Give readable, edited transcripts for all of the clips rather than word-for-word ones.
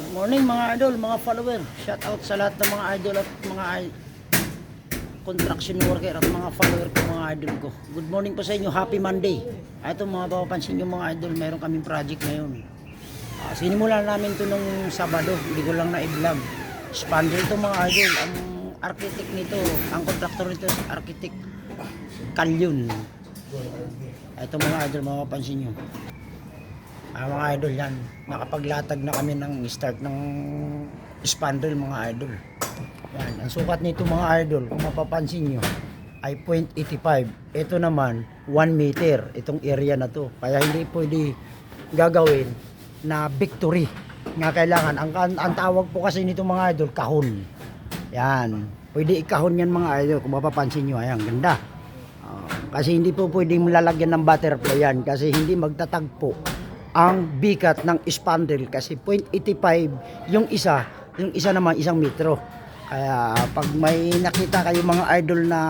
Good morning mga idol, mga follower. Shout out sa lahat ng mga idol at mga construction worker at mga follower ko, mga idol ko. Good morning po sa inyo, happy Monday. Ito mga papapansin nyo mga idol, meron kaming project ngayon. Sinimulan namin to nung Sabado, hindi ko lang na-vlog. Spandrel to mga idol, ang architect nito, ang contractor nito si architect Kalyun. Ito mga idol, mapapansin nyo. Mga idol yan, nakapaglatag na kami ng start ng spandrel mga idol. Yan, ang sukat nito mga idol, kung mapapansin nyo, ay 0.85. Ito naman 1 meter itong area na to, kaya hindi pwede gagawin na victory nga kailangan. Ang tawag po kasi nito mga idol, kahon. Yan, pwede ikahon yan mga idol, kung mapapansin nyo. Ayan, ganda. Kasi hindi po pwedeng lalagyan ng butterfly yan, kasi hindi magtatagpo ang bigat ng spandrel, kasi 0.85 yung isa naman 1 metro. Kaya pag may nakita kayo mga idol na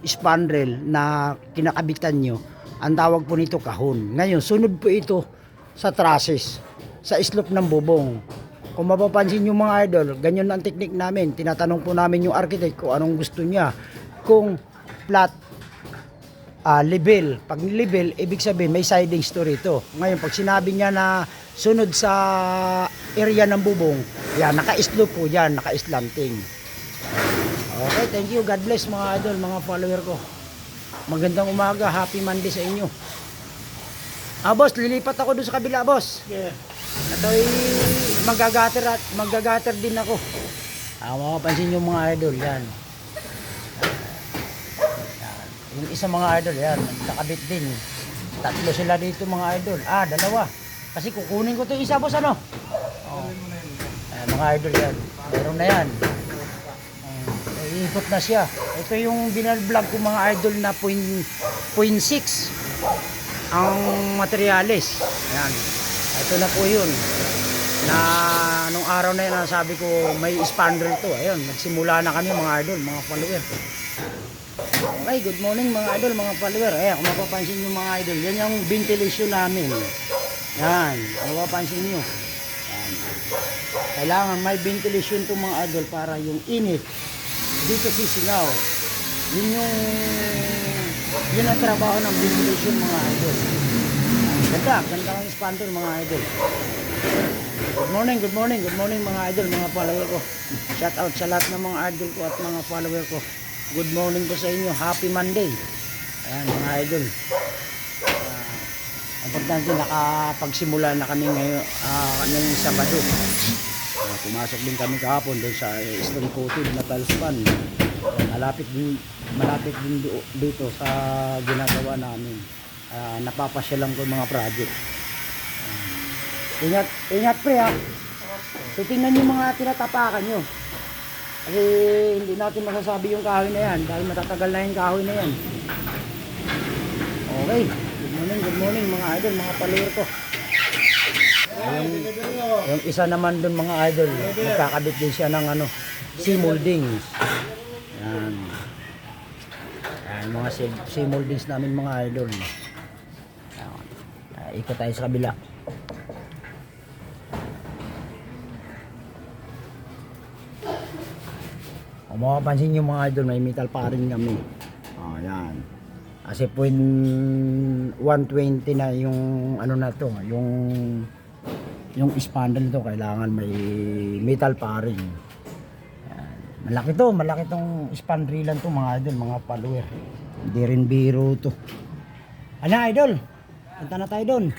spandrel na kinakabitan nyo, ang tawag po nito kahon. Ngayon sunod po ito sa trusses, sa slope ng bubong. Kung mapapansin nyo mga idol, ganyan ang technique namin. Tinatanong po namin yung architect kung anong gusto niya, kung flat, level. Pag level, ibig sabihin may sidings to rito. Ngayon, pag sinabi niya na sunod sa area ng bubong, yan, naka-slope po yan, naka-slanting. Okay, thank you. God bless mga idol, mga follower ko. Magandang umaga, happy Monday sa inyo. Boss, lilipat ako doon sa kabila, boss. Yeah. Ito'y magagater din ako. Makapansin nyo mga idol, yan. Yung isa mga idol, yan, nakabit din. Tatlo sila dito mga idol. Dalawa. Kasi kukunin ko ito isa, boss, ano? Mga idol yan. Meron na yan. Iikot na siya. Ito yung binal-vlog ko mga idol na 0.6 ang materyales. Ayan. Ito na po yun. Na nung araw na yun, sabi ko may spandrel to. Ayun, nagsimula na kami mga idol, mga follower. Okay, good morning mga idol, mga follower. Ayan, kung mapapansin nyo mga idol, yan yung ventilation namin. Yan, kung mapapansin nyo. Yan. Kailangan may ventilation to mga idol para yung init dito sisingaw. Yun ang trabaho ng ventilation mga idol. Ganda ang spandrel mga idol. Good morning mga idol, mga follower ko. Shout out sa lahat ng mga idol ko at mga follower ko. Good morning po sa inyo, happy Monday. Ayan mga idol. Importante nakapagsimula na kami ngayong Sabado. Pumasok din kami kahapon doon sa stone coated na talspan. Malapit din dito sa ginagawa namin. Napapasyalan ko mga project. Ingat pre ha. Titingnan nyo mga tinatapakan nyo. Kasi hindi natin masasabi yung kahoy na yan dahil matatagal na yung kahoy na yan. Okay, good morning mga idol, mga follower ko. Yung isa naman dun mga idol, magkakabit din siya ng C-moldings. Yan. Yan mga C-moldings namin mga idol. Ikot tayo sa kabila. Kung mapapansin nyo mga idol, may metal pa rin kami. Yan. Kasi 120 na yung na to, yung spandrel to, kailangan may metal pa rin. Yan. Malaki tong spandrelan to mga idol, mga follower. Hindi rin biro to. Idol, punta na tayo doon.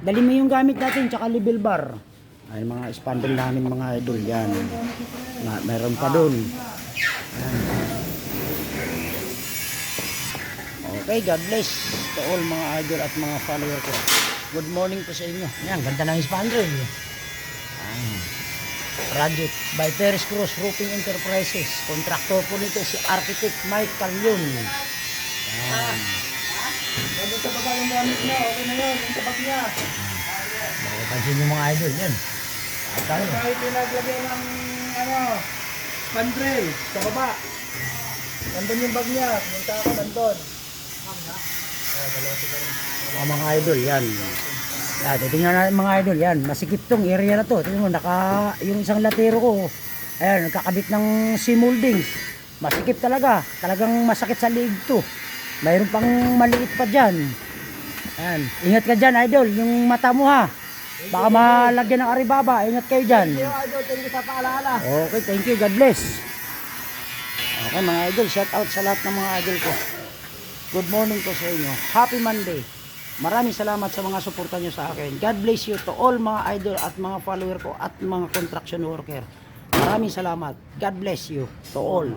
Dali mo yung gamit natin, tsaka level bar. Ay mga spandrel namin mga idol, yan. Meron pa doon. Okay, God bless to all mga idol at mga follower ko. Good morning po sa inyo. Yan, ganda ng spandrel. Project by Perez Cruz Roofing Enterprises. Contractor po nito si Architect Mike Kalyun. Ano sa baba yung gamit niya? Okay na yun, yung tabak niya. Pansin nyo mga idol, yan. Kahit pinaglagay ng spandrel sa baba. Nandun yung bag niya, pinunta ako nandun. Mga idol, yan. Yan, titingnan natin mga idol. Yan, masikip tong area na to. Tingnan mo, yung isang latero ko, ayan, nagkakabit ng C-moldings. Masikip talaga. Talagang masakit sa liig to. Mayroon pang maliit pa dyan. Ayan, ingat ka dyan idol, yung mata mo ha. Baka malagyan ng aribaba, ingat kayo dyan. Thank you, idol. Thank you sa paalala. Okay, thank you, God bless. Okay mga idol, shout out sa lahat ng mga idol ko. Good morning po sa inyo. Happy Monday. Maraming salamat sa mga suporta nyo sa akin. God bless you to all mga idol at mga follower ko at mga construction worker. Maraming salamat. God bless you to all.